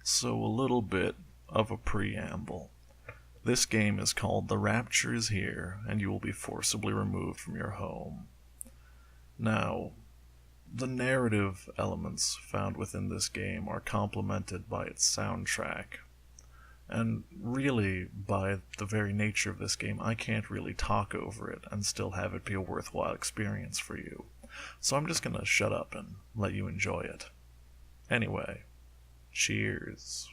So a little bit of a preamble. This game is called The Rapture is Here, and you will be forcibly removed from your home. Now, the narrative elements found within this game are complemented by its soundtrack. And really, by the very nature of this game, I can't really talk over it and still have it be a worthwhile experience for you. So I'm just gonna shut up and let you enjoy it. Anyway, cheers.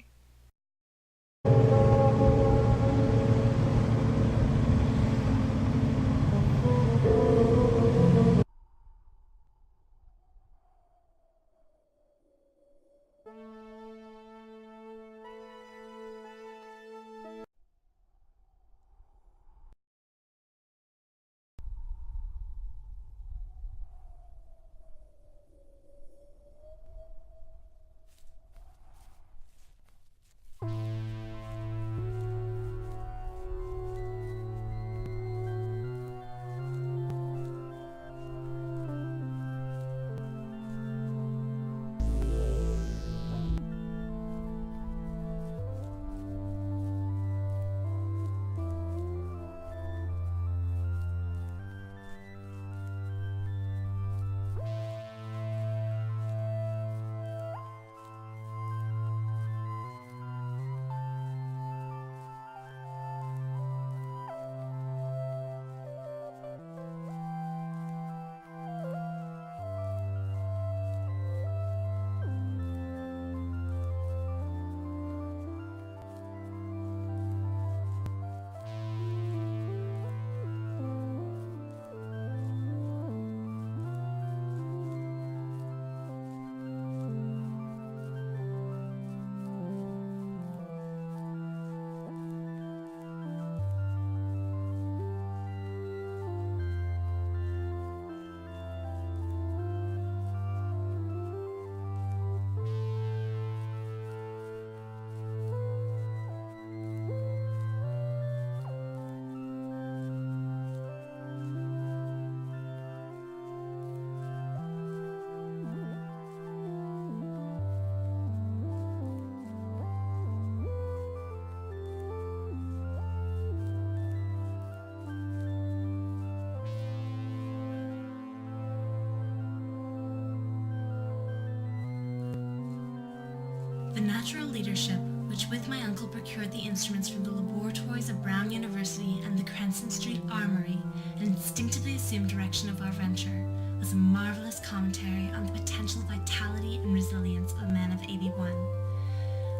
The natural leadership, which with my uncle procured the instruments from the laboratories of Brown University and the Cranston Street Armory and instinctively assumed direction of our venture, was a marvelous commentary on the potential vitality and resilience of a man of 81.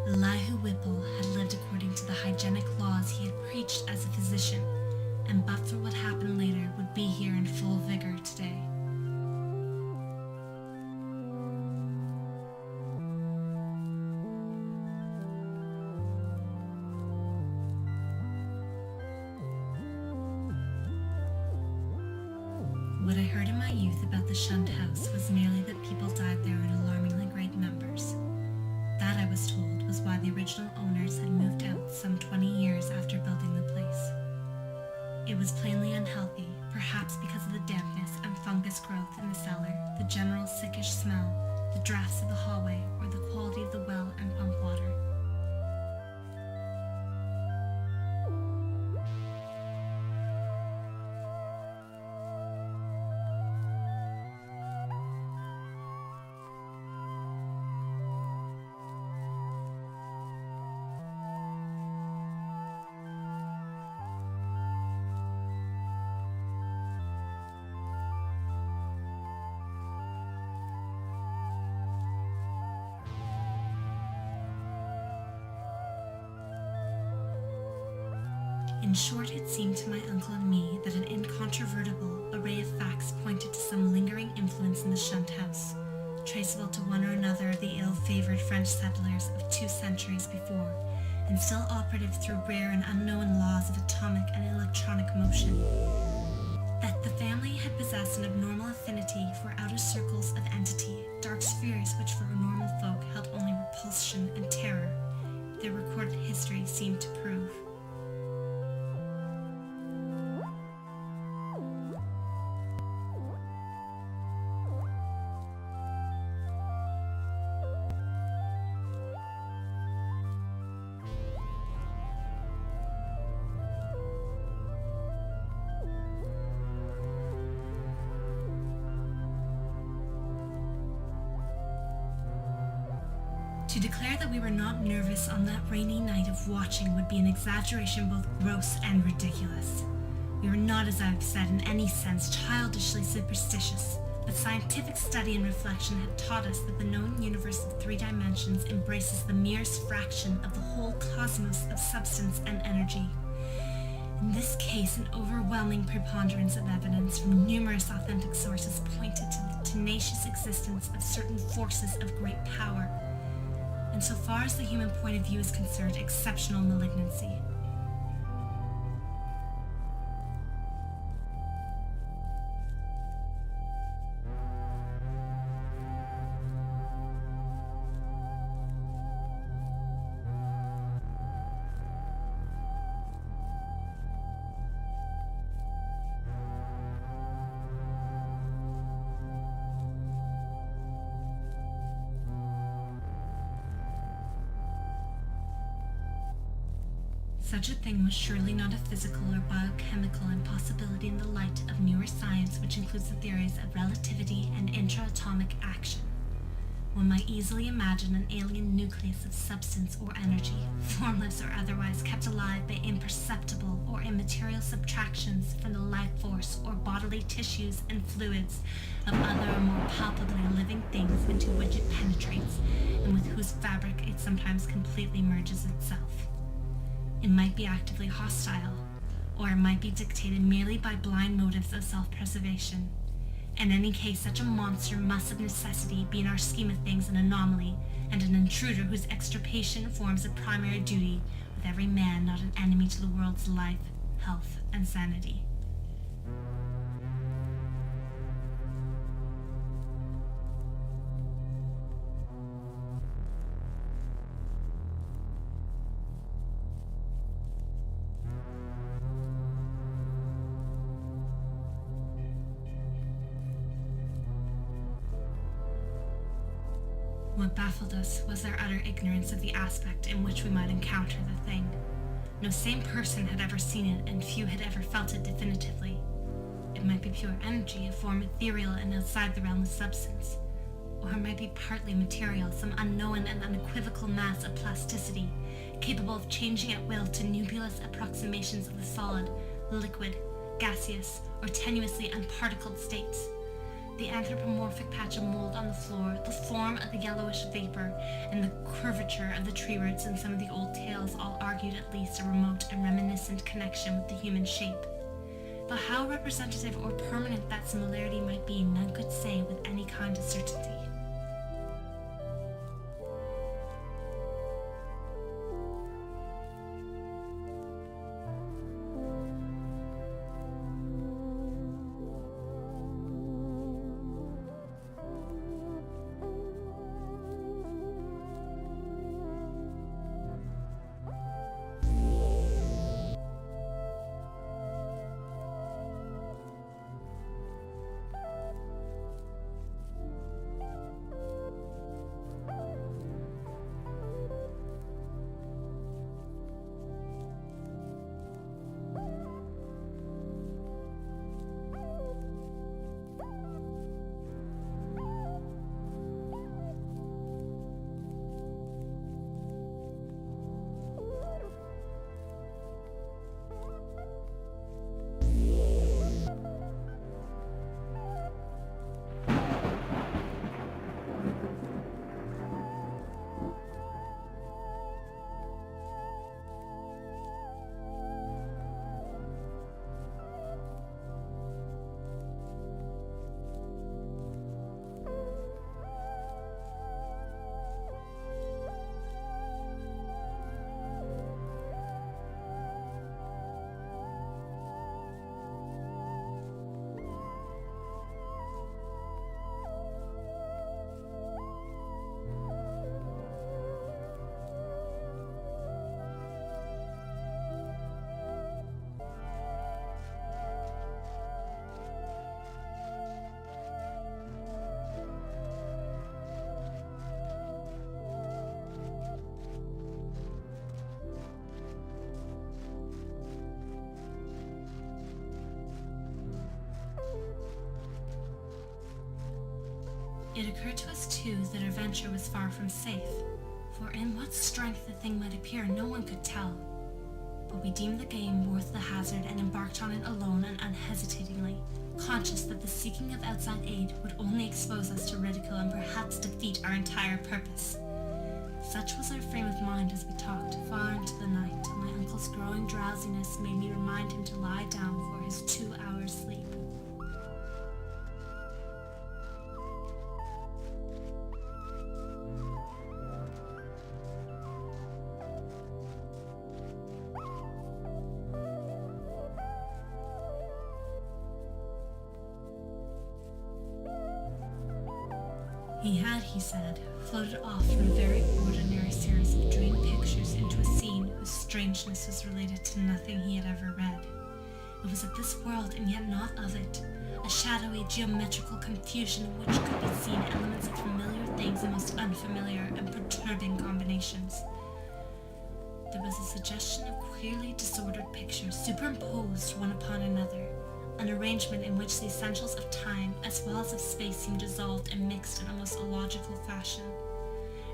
Elihu Whipple had lived according to the hygienic laws he had preached as a physician, and but for what happened later would be here in full vigor today. What I heard in my youth about the Shunned house was merely that people died there in alarmingly great numbers. That, I was told, was why the original owners had moved out some 20 years after building the place. It was plainly unhealthy, perhaps because of the dampness and fungus growth in the cellar, the general sickish smell, the drafts of the hallway, or the quality of the well and pump water. In short, it seemed to my uncle and me that an incontrovertible array of facts pointed to some lingering influence in the Shunned house, traceable to one or another of the ill-favored French settlers of 2 centuries before, and still operative through rare and unknown laws of atomic and electronic motion. That the family had possessed an abnormal affinity for outer circles of entity, dark spheres which for normal folk held only repulsion and terror, their recorded history seemed to prove. To declare that we were not nervous on that rainy night of watching would be an exaggeration both gross and ridiculous. We were not, as I've said, in any sense childishly superstitious, but scientific study and reflection had taught us that the known universe of 3 dimensions embraces the merest fraction of the whole cosmos of substance and energy. In this case, an overwhelming preponderance of evidence from numerous authentic sources pointed to the tenacious existence of certain forces of great power, and so far as the human point of view is concerned, exceptional malignancy. Such a thing was surely not a physical or biochemical impossibility in the light of newer science, which includes the theories of relativity and intraatomic action. One might easily imagine an alien nucleus of substance or energy, formless or otherwise, kept alive by imperceptible or immaterial subtractions from the life force or bodily tissues and fluids of other or more palpably living things into which it penetrates, and with whose fabric it sometimes completely merges itself. It might be actively hostile, or it might be dictated merely by blind motives of self-preservation. In any case, such a monster must of necessity be in our scheme of things an anomaly, and an intruder whose extirpation forms a primary duty, with every man not an enemy to the world's life, health, and sanity. What baffled us was their utter ignorance of the aspect in which we might encounter the thing. No sane person had ever seen it, and few had ever felt it definitively. It might be pure energy, a form ethereal and outside the realm of substance. Or it might be partly material, some unknown and unequivocal mass of plasticity, capable of changing at will to nebulous approximations of the solid, liquid, gaseous, or tenuously unparticled states. The anthropomorphic patch of mold on the floor, the form of the yellowish vapor, and the curvature of the tree roots in some of the old tales all argued at least a remote and reminiscent connection with the human shape. But how representative or permanent that similarity might be, none could say with any kind of certainty. It occurred to us, too, that our venture was far from safe. what strength the thing might appear, no one could tell. But we deemed the game worth the hazard and embarked on it alone and unhesitatingly, conscious that the seeking of outside aid would only expose us to ridicule and perhaps defeat our entire purpose. Such was our frame of mind as we talked far into the night, till my uncle's growing drowsiness made me remind him to lie down for his 2 hours' sleep. He had, he said, floated off from a very ordinary series of dream pictures into a scene whose strangeness was related to nothing he had ever read. It was of this world and yet not of it, a shadowy geometrical confusion in which could be seen elements of familiar things in most unfamiliar and perturbing combinations. There was a suggestion of queerly disordered pictures superimposed one upon another, an arrangement in which the essentials of time as well as of space seemed dissolved and mixed in a most illogical fashion.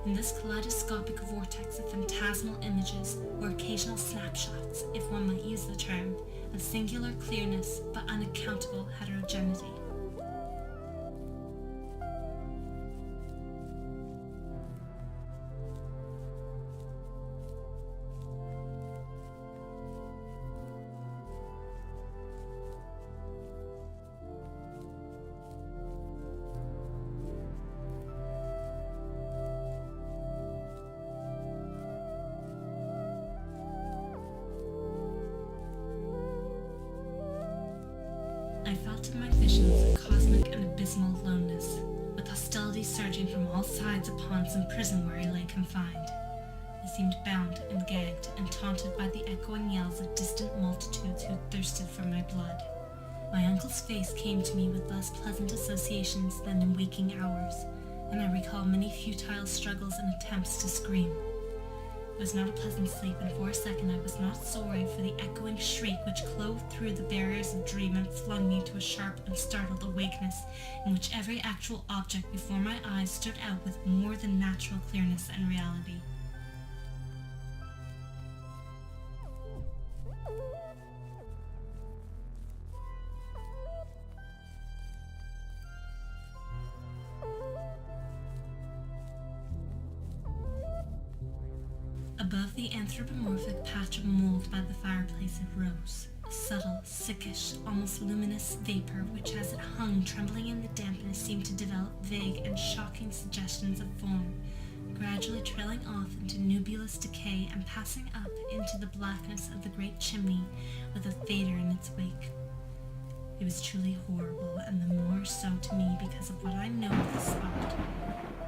In this kaleidoscopic vortex of phantasmal images were occasional snapshots, if one might use the term, of singular clearness but unaccountable heterogeneity. I felt in my visions a cosmic and abysmal aloneness, with hostility surging from all sides upon some prison where I lay confined. I seemed bound and gagged and taunted by the echoing yells of distant multitudes who thirsted for my blood. My uncle's face came to me with less pleasant associations than in waking hours, and I recall many futile struggles and attempts to scream. It was not a pleasant sleep, and for a second I was not sorry for the echoing shriek which clove through the barriers of dream and flung me to a sharp and startled awakeness, in which every actual object before my eyes stood out with more than natural clearness and reality. Above the anthropomorphic patch of mold by the fireplace it rose, a subtle, sickish, almost luminous vapor which as it hung trembling in the dampness seemed to develop vague and shocking suggestions of form, gradually trailing off into nebulous decay and passing up into the blackness of the great chimney with a fader in its wake. It was truly horrible, and the more so to me because of what I know of the spot.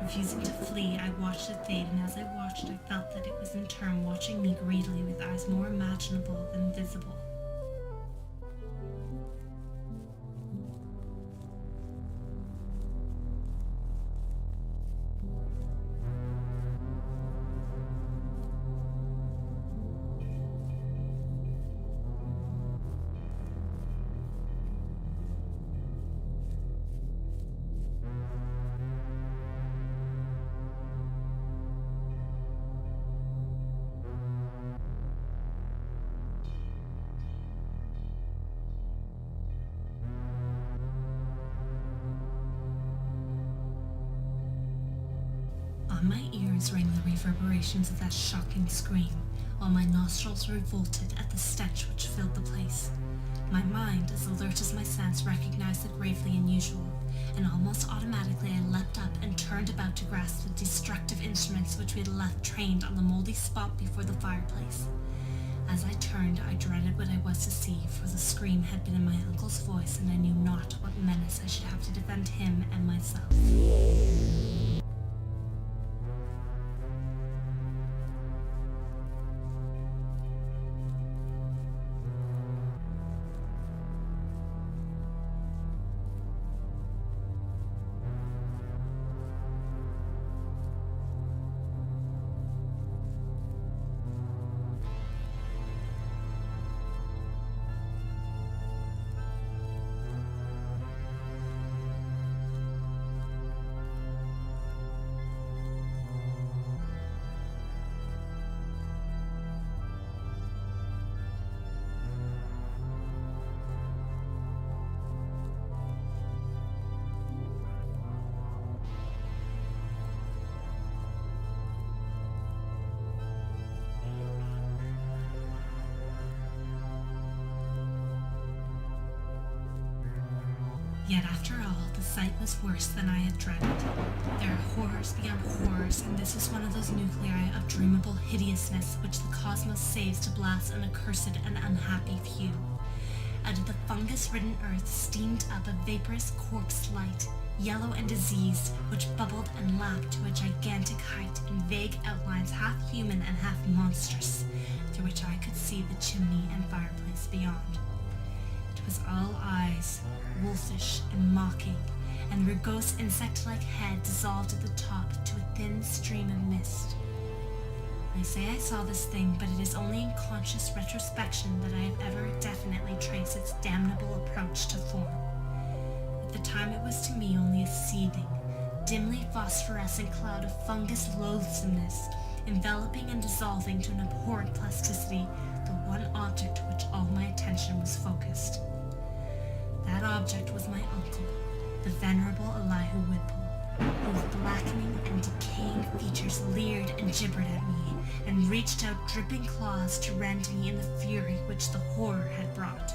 Refusing to flee, I watched it fade, and as I watched, I felt that it was in turn watching me greedily with eyes more imaginable than visible. On my ears rang the reverberations of that shocking scream, while my nostrils revolted at the stench which filled the place. My mind, as alert as my sense, recognized the gravely unusual, and almost automatically I leapt up and turned about to grasp the destructive instruments which we had left trained on the moldy spot before the fireplace. As I turned, I dreaded what I was to see, for the scream had been in my uncle's voice, and I knew not what menace I should have to defend him and myself. Yet after all, the sight was worse than I had dreaded. There are horrors beyond horrors, and this is one of those nuclei of dreamable hideousness which the cosmos saves to blast an accursed and unhappy few. Out of the fungus-ridden earth steamed up a vaporous corpse light, yellow and diseased, which bubbled and lapped to a gigantic height in vague outlines half human and half monstrous, through which I could see the chimney and fireplace beyond. It was all eyes, wolfish and mocking, and the rugose insect-like head dissolved at the top to a thin stream of mist. I say I saw this thing, but it is only in conscious retrospection that I have ever definitely traced its damnable approach to form. At the time it was to me only a seething, dimly phosphorescent cloud of fungus loathsomeness, enveloping and dissolving to an abhorrent plasticity the one object to which all my attention was focused. That object was my uncle, the venerable Elihu Whipple, whose blackening and decaying features leered and gibbered at me, and reached out dripping claws to rend me in the fury which the horror had brought.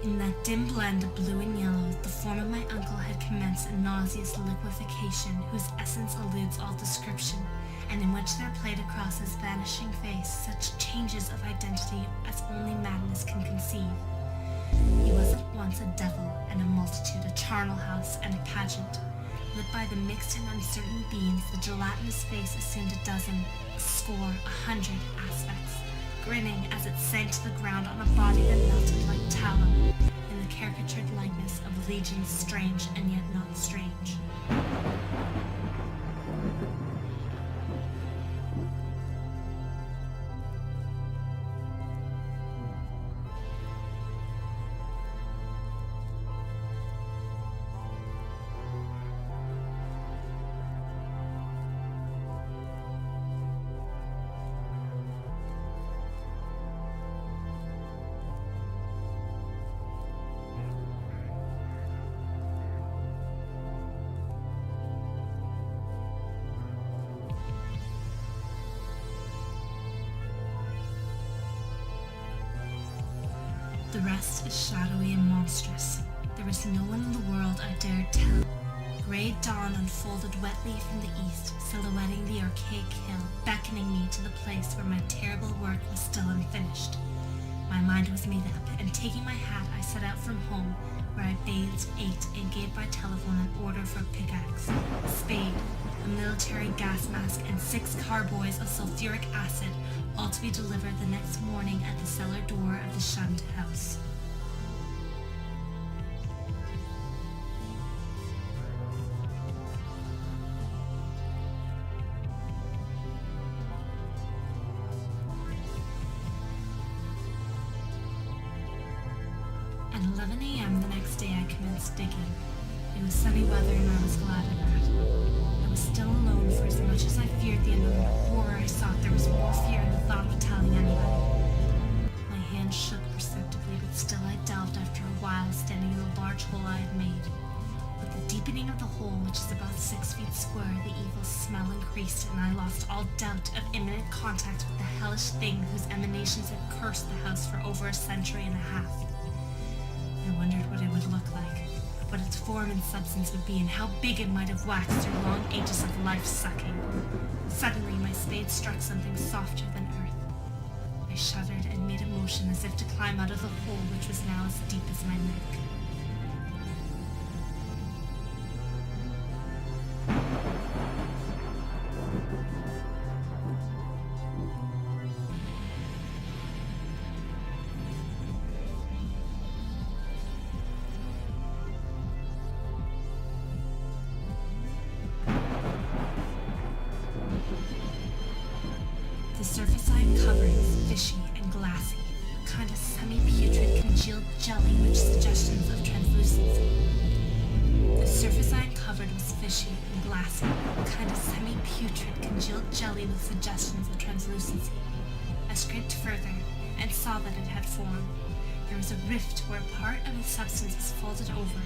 In that dim blend of blue and yellow, the form of my uncle had commenced a nauseous liquefaction whose essence eludes all description, and in which there played across his vanishing face such changes of identity as only madness can conceive. He was at once a devil and a multitude, a charnel house and a pageant. Lit by the mixed and uncertain beams, the gelatinous face assumed a dozen, a score, 100 aspects, grinning as it sank to the ground on a body that melted like tallow, in the caricatured likeness of legions strange and yet not strange. The rest is shadowy and monstrous. There was no one in the world I dared tell. Grey dawn unfolded wetly from the east, silhouetting the archaic hill, beckoning me to the place where my terrible work was still unfinished. My mind was made up, and taking my hat, I set out from home, where I bathed, ate, and gave by telephone an order for a pickaxe, a spade, a military gas mask, and 6 carboys of sulfuric acid, all to be delivered the next morning at the cellar door of the Shunned house. At 11 a.m. the next day I commenced digging. It was sunny weather and I was glad of that. I was still alone, for as much as I feared the unknown horror I sought, there was more fear in the thought of telling anybody. My hands shook perceptibly, but still I delved after a while, standing in the large hole I had made. With the deepening of the hole, which is about 6 feet square, the evil smell increased, and I lost all doubt of imminent contact with the hellish thing whose emanations had cursed the house for over a century and a half. I wondered what it would look like, what its form and substance would be, and how big it might have waxed through long ages of life-sucking. Suddenly my spade struck something softer than earth. I shuddered and made a motion as if to climb out of the hole, which was now as deep as my neck. The surface I uncovered was fishy and glassy, a kind of semi-putrid congealed jelly which suggestions of translucency. The surface I uncovered was fishy and glassy, a kind of semi-putrid congealed jelly with suggestions of translucency. I scraped further and saw that it had form. There was a rift where part of its substance was folded over.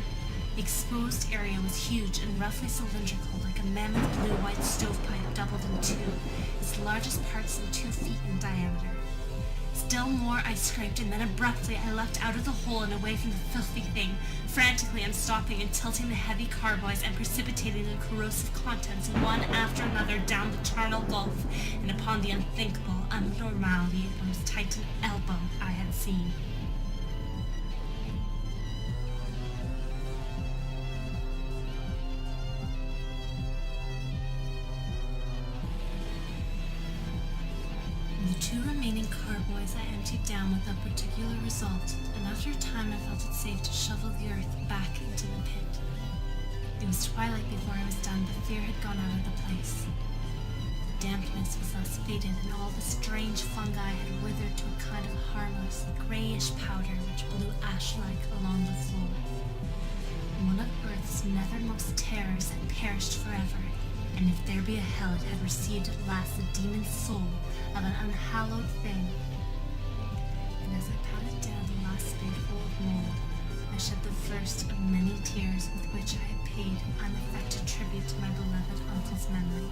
The exposed area was huge and roughly cylindrical, like a mammoth blue-white stovepipe doubled in two, its largest part some 2 feet in diameter. Still more I scraped, and then abruptly I leapt out of the hole and away from the filthy thing, frantically unstopping and tilting the heavy carboys and precipitating the corrosive contents one after another down the charnel gulf and upon the unthinkable abnormality of the most titan elbow I had seen. The 2 remaining carboys I emptied down without particular result, and after a time I felt it safe to shovel the earth back into the pit. It was twilight before I was done, but fear had gone out of the place. The dampness was thus faded, and all the strange fungi had withered to a kind of harmless, greyish powder which blew ash-like along the floor. One of Earth's nethermost terrors had perished forever, and if there be a hell, it had received at last the demon soul of an unhallowed thing. And as I patted down the last spadeful of mold, I shed the first of many tears with which I had paid unaffected tribute to my beloved uncle's memory.